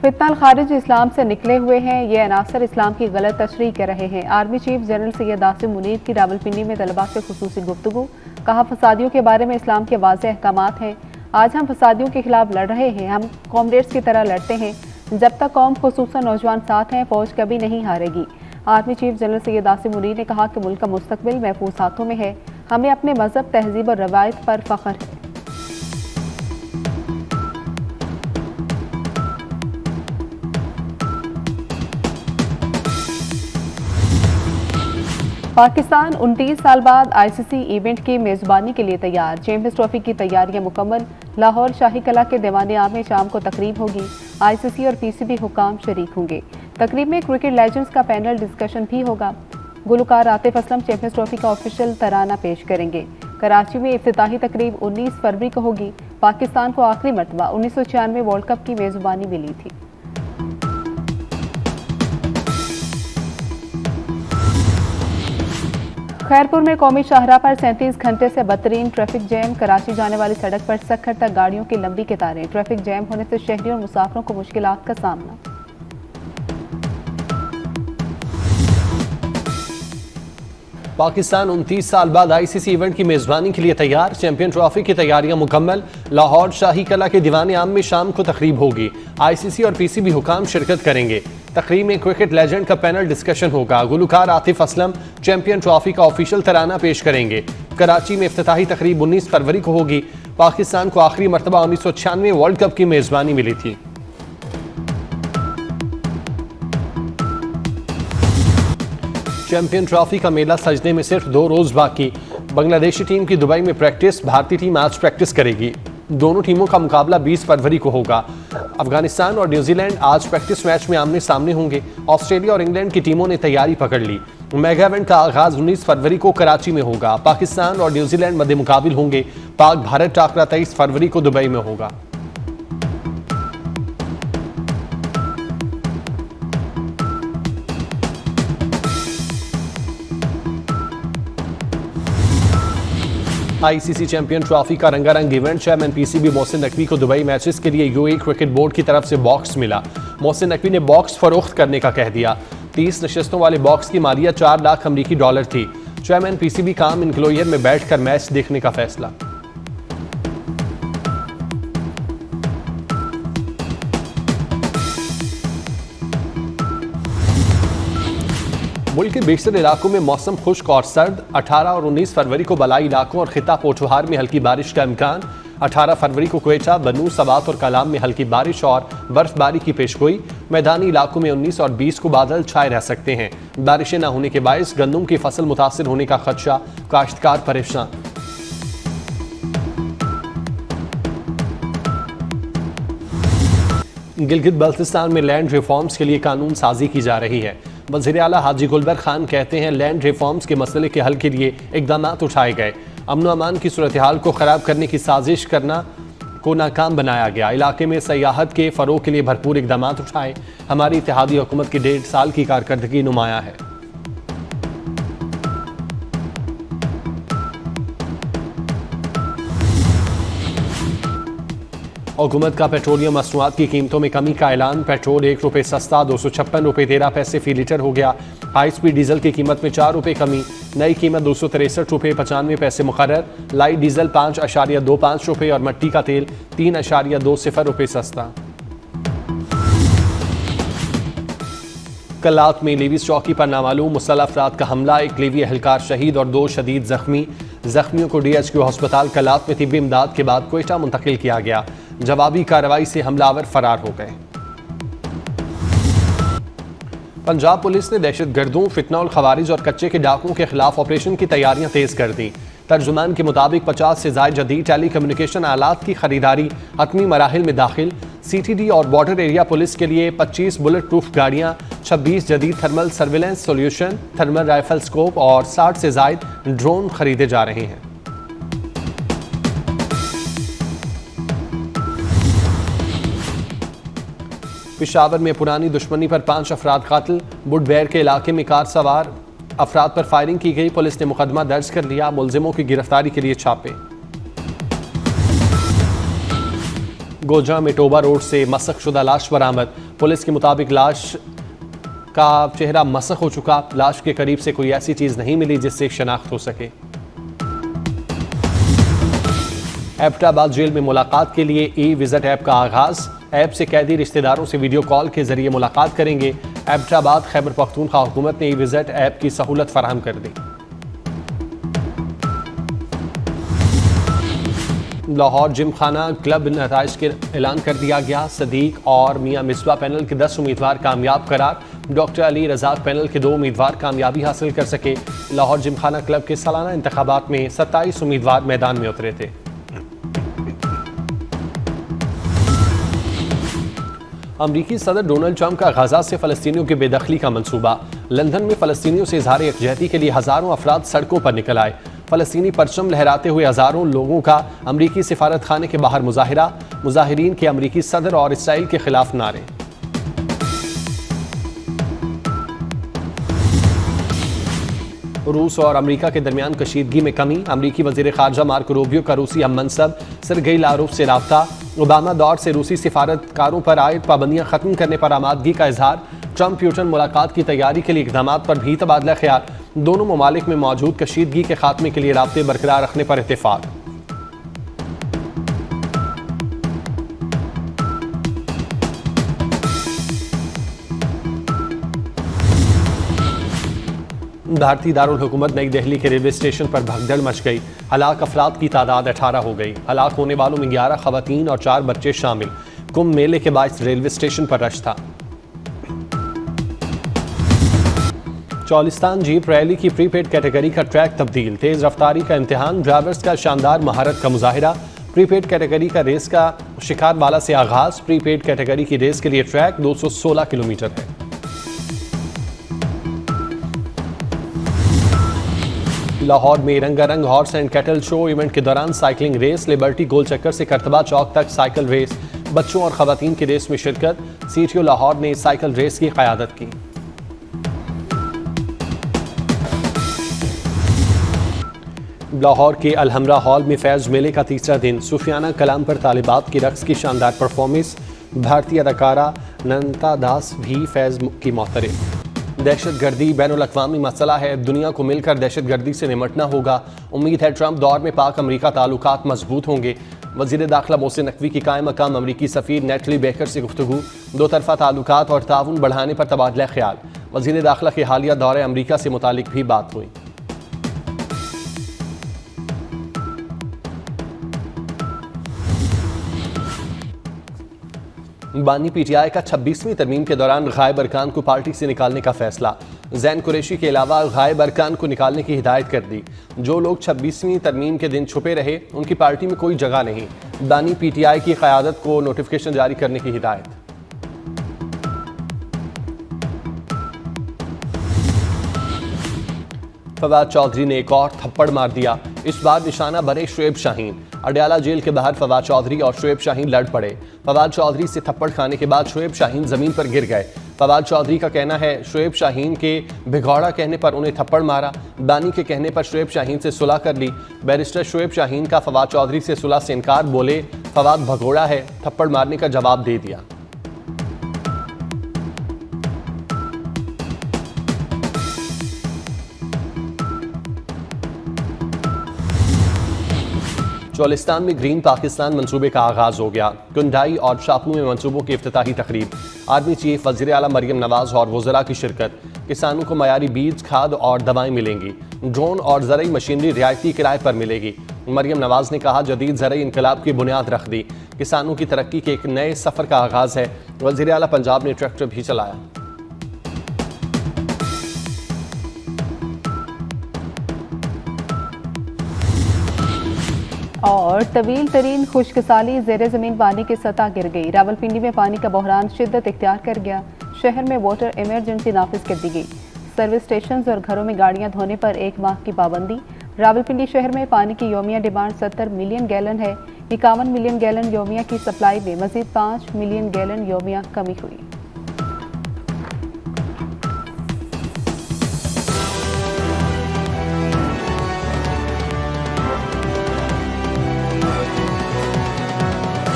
फितनाल खारिज इस्लाम से निकले हुए हैं। ये अनासर इस्लाम की गलत तशरीह कर रहे हैं। Army chief general Syed Asim Munir की रावलपिंडी में तलबा से खुसूसी गुफ्तगू। कहा, फसादियों के बारे में इस्लाम के वाज़ेह अहकामात हैं। आज हम फसादियों के खिलाफ लड़ रहे हैं। हम कॉमरेड्स की तरह लड़ते हैं। जब तक कौम खुसूसन नौजवान साथ हैं, फौज कभी नहीं हारेगी। Army chief general Syed Asim Munir ने कहा कि मुल्क का मुस्तकबिल महफूज हाथों में है। हमें अपने मजहब, तहजीब और रवायत पर फख्र है। पाकिस्तान 29 साल बाद आईसीसी इवेंट की मेजबानी के लिए तैयार। चैंपियंस ट्रॉफी की तैयारियां मुकम्मल। लाहौर शाही कला के दीवाने आम में शाम को तकरीब होगी। आईसीसी और पीसीबी हुकाम शरीक होंगे। तकरीब में क्रिकेट लेजेंड्स का पैनल डिस्कशन भी होगा। गुलकार आतिफ असलम चैंपियंस ट्रॉफी का ऑफिशियल तराना पेश करेंगे। कराची में इफ्तिताही तकरीब 19 फरवरी को होगी। पाकिस्तान को आखिरी मरतबा 1996 वर्ल्ड कप की मेजबानी मिली थी। खैरपुर में कौमी शाहराह पर 37 घंटे से बदतरीन ट्रैफिक जैम। कराची जाने वाली सड़क पर सक्खर तक गाड़ियों की लंबी कतारें। ट्रैफिक जैम होने से शहरियों और मुसाफिरों को मुश्किलात का सामना। पाकिस्तान 29 साल बाद आईसीसी इवेंट की मेजबानी के लिए तैयार। चैंपियन ट्रॉफी की तैयारियां मुकम्मल। लाहौर शाही कला के दीवाने आम में शाम को तकरीब होगी। आईसीसी और पीसीबी हुकाम शिरकत करेंगे। तकरीब में क्रिकेट लेजेंड का पैनल डिस्कशन होगा। गुलकार आतिफ असलम चैंपियन ट्रॉफी का ऑफिशियल तराना पेश करेंगे। कराची में इफ्तिताही तकरीब 19 फरवरी को होगी। पाकिस्तान को आखिरी मरतबा 1996 वर्ल्ड कप की मेजबानी मिली थी। चैंपियन ट्रॉफी का मेला सजने में सिर्फ 2 रोज बाकी। बांग्लादेशी टीम की दुबई में प्रैक्टिस। भारतीय टीम आज प्रैक्टिस करेगी। दोनों टीमों का मुकाबला 20 फरवरी को होगा। अफगानिस्तान और न्यूजीलैंड आज प्रैक्टिस मैच में आमने सामने होंगे। ऑस्ट्रेलिया और इंग्लैंड की टीमों ने तैयारी पकड़ ली। मेगा इवेंट का आगाज 19 फरवरी को कराची में होगा। पाकिस्तान और न्यूजीलैंड मध्य मुकाबिल होंगे। पाक भारत टाकरा 23 फरवरी को दुबई में होगा। आईसीसी चैंपियन ट्रॉफी का रंगारंग event. Chairman PCB Mohsin Naqvi को दुबई मैचेस के लिए यूएई क्रिकेट बोर्ड की तरफ से बॉक्स मिला। मोहसिन नकवी ने बॉक्स फरोख्त करने का कह दिया। 30 नशिस्तों वाले बॉक्स की मालियत $4 लाख अमरीकी थी। चेयरमैन पीसीबी काम इनक्लोजर में बैठकर मैच देखने का फैसला। मुल्क के बेशतर इलाकों में मौसम खुश्क और सर्द। 18 और 19 फरवरी को बलाई इलाकों और खिता पोठोहार में हल्की बारिश का इम्कान। 18 फरवरी को क्वेटा, बनू, सवात और कलाम में हल्की बारिश और बर्फबारी की पेशगोई। मैदानी इलाकों में 19 और 20 को बादल छाए रह सकते हैं। बारिशें न होने के बायस गंदम की फसल मुतासिर होने का खदशा। काश्तकार परेशान। गिलगित बल्तिस्तान में लैंड रिफॉर्म्स के लिए कानून साजी की जा रही है। वज़ीर आला हाजी गुलबर खान कहते हैं, लैंड रिफॉर्म्स के मसले के हल के लिए इक़दाम उठाए गए। अमन अमान की सूरत हाल को ख़राब करने की साजिश करना को नाकाम बनाया गया। इलाके में सयाहत के फ़रोग़ के लिए भरपूर इक़दाम उठाए। हमारी इत्तेहादी हुकूमत की 1.5 साल की कारकर्दगी नुमाया है। हुकूमत का पेट्रोलियम मसनूआत की कीमतों में कमी का ऐलान। पेट्रोल ₹1 सस्ता 256 रुपये 13 पैसे फी लीटर हो गया। हाई स्पीड डीजल की कीमत में 4 रुपये कमी। नई कीमत 263 रुपये 95 पैसे मुकर्रर। लाइट डीजल 5.25 रुपये और मट्टी का तेल 3.20 रुपये सस्ता। कलात में लेवीज चौकी पर नामालूम मुसल्लह अफराद का हमला। एक लेवी एहलकार शहीद और 2 शदीद जख्मी। जख्मियों को DHQ अस्पताल कलात में तिब्बी इमदाद के बाद क्वेटा मुंतकिल किया गया। जवाबी कार्रवाई से हमलावर फरार हो गए। पंजाब पुलिस ने दहशतगर्दों, फितना और खवारिज और कच्चे के डाकुओं के खिलाफ ऑपरेशन की तैयारियां तेज कर दी। तर्जुमान के मुताबिक 50 से ज़ायद जदीद टेली कम्युनिकेशन आलात की खरीदारी हतमी मराहिल में दाखिल। CTD और बॉर्डर एरिया पुलिस के लिए 25 बुलेट प्रूफ गाड़ियां, 26 जदीद thermal surveillance solution, thermal rifle scope और 60 से ज़ायद ड्रोन खरीदे जा रहे हैं। पेशावर में पुरानी दुश्मनी पर 5 अफराद कातिल। बुडबैर के इलाके में कार सवार अफराद पर फायरिंग की गई। पुलिस ने मुकदमा दर्ज कर लिया। मुलजिमों की गिरफ्तारी के लिए छापे। गोजा में टोबा रोड से मसक शुदा लाश बरामद। पुलिस के मुताबिक लाश का चेहरा मसक हो चुका। लाश के करीब से कोई ऐसी चीज नहीं मिली जिससे शनाख्त हो सके। एबटाबाद जेल में मुलाकात के लिए ई विजिट ऐप का आगाज। ऐप से कैदी रिश्तेदारों से वीडियो कॉल के जरिए मुलाकात करेंगे। एबटाबाद खैबर पख्तूनख्वा हुकूमत ने ई विजिट ऐप की सहूलत फराहम कर दी। लाहौर जिम खाना क्लब नताइज के ऐलान कर दिया गया। सदीक और मियां मिसबा पैनल के 10 उम्मीदवार कामयाब करार। डॉक्टर अली रजाक पैनल के 2 उम्मीदवार कामयाबी हासिल कर सके। लाहौर जिम खाना क्लब के सालाना इंतखाबात में 27 उम्मीदवार मैदान में उतरे थे। अमरीकी सदर डोनाल्ड ट्रंप का गजा से फलस्तीनियों की बेदखली का मंसूबा। लंदन में फलस्तीनियों से इजहार यकजहती के लिए हजारों अफराद सड़कों पर निकल आए। फलस्तीनी परचम लहराते हुए हजारों लोगों का अमरीकी सिफारत खाने के बाहर मुजाहिरा। मुजाहिरीन के अमरीकी सदर और इसराइल के खिलाफ नारे। रूस और अमेरिका के दरमियान कशीदगी में कमी। अमरीकी वजीर खारजा मार्को रूबियो का रूसी हम मनसब सरगेई लारोव से राब्ता। ओबामा दौर से रूसी सिफारतकारों पर आयद पाबंदियां खत्म करने पर आमादगी का इजहार। ट्रंप प्यूटन मुलाकात की तैयारी के लिए इकदाम पर भी तबादला ख्याल। दोनों ममालिक में मौजूद कशीदगी के खात्मे के लिए राब्ते बरकरार रखने पर इत्तेफाक। भारतीय दारुल हुकूमत नई दिल्ली के रेलवे स्टेशन पर भगदड़ मच गई। हलाक अफराद की तादाद 18 हो गई। हलाक होने वालों में 11 खवातीन और 4 बच्चे शामिल। कुंभ मेले के बाद रेलवे स्टेशन पर रश था। चौलिस्तान जीप रैली की प्रीपेड कैटेगरी का ट्रैक तब्दील। तेज रफ्तारी का इम्तिहान। ड्राइवर्स का शानदार महारत का मुजाहिरा। प्रीपेड कैटेगरी का रेस का शिकारवाला से आगाज। प्रीपेड कैटेगरी की रेस के लिए ट्रैक 216 किलोमीटर है। लाहौर में रंगारंग horse and cattle show event के दौरान साइकिलिंग रेस। लिबर्टी गोल चक्कर से करतबा चौक तक साइकिल रेस। बच्चों और खवातीन की रेस में शिरकत। सीटीओ लाहौर ने साइकिल रेस की क़यादत की। लाहौर के अलहमरा हॉल में फैज़ मेले का तीसरा दिन। सूफियाना कलाम पर तालिबात की रक्स की शानदार परफॉर्मेंस। भारतीय अदाकारा नंता दास भी फैज़ की मोहतरफ। दहशत गर्दी बैनुल अक़वामी मसला है। दुनिया को मिलकर दहशत गर्दी से निमटना होगा। उम्मीद है ट्रंप दौर में पाक अमरीका ताल्लुकात मजबूत होंगे। वज़ीर दाखिला मोहसिन नकवी की कायम मकाम अमरीकी सफ़ीर नेटली बेकर से गुफ्तगू। 2 तरफ़ा ताल्लुकात और ताउन बढ़ाने पर तबादला ख्याल। वज़ीर दाखिला के हालिया दौरे अमरीका से मुतालिक भी बात हुई। बानी पीटीआई का 26वीं तरमीम के दौरान गायब अरकान को पार्टी से निकालने का फैसला। जैन कुरैशी के अलावा गायब अरकान को निकालने की हिदायत कर दी। जो लोग 26वीं तरमीम के दिन छुपे रहे उनकी पार्टी में कोई जगह नहीं। बानी पीटीआई की क़यादत को नोटिफिकेशन जारी करने की हिदायत। फवाद चौधरी ने एक और थप्पड़ मार दिया। इस बार निशाना बने शुएब शाहीन। अडयाला जेल के बाहर फवाद चौधरी और शुएब शाहीन लड़ पड़े। फवाद चौधरी से थप्पड़ खाने के बाद शुएब शाहीन जमीन पर गिर गए। फवाद चौधरी का कहना है शुएब शाहीन के भिगौड़ा कहने पर उन्हें थप्पड़ मारा। बानी के कहने पर शुएब शाहीन से सुलह कर ली। बैरिस्टर शुएब शाहीन का फवाद चौधरी से सुलह से इनकार। बोले फवाद भगोड़ा है, थप्पड़ मारने का जवाब दे दिया। चौलिस्तान में ग्रीन पाकिस्तान मंसूबे का आगाज हो गया। कुंडाई और शापू में मंसूबों की इफ्तिताही तकरीब। आर्मी चीफ वज़ीर आला मरियम नवाज और वज़रा की शिरकत। किसानों को मयारी बीज, खाद और दवाएं मिलेंगी। ड्रोन और ज़रई मशीनरी रियायती किराए पर मिलेगी। मरियम नवाज ने कहा जदीद ज़रई इनकलाब की बुनियाद रख दी। किसानों की तरक्की के एक नए सफ़र का आगाज़ है। वज़ीर आला पंजाब ने ट्रैक्टर भी चलाया। और तवील तरीन खुश्क साली ज़ेरे ज़मीन पानी की सतह गिर गई। रावलपिंडी में पानी का बहरान शिद्दत इख्तियार कर गया। शहर में वाटर इमरजेंसी नाफिज कर दी गई। सर्विस स्टेशन और घरों में गाड़ियां धोने पर 1 माह की पाबंदी। रावलपिंडी शहर में पानी की योमिया डिमांड 70 मिलियन गैलन है। 51 मिलियन गैलन योमिया की सप्लाई में मजीद 5 मिलियन गैलन योमिया कमी हुई।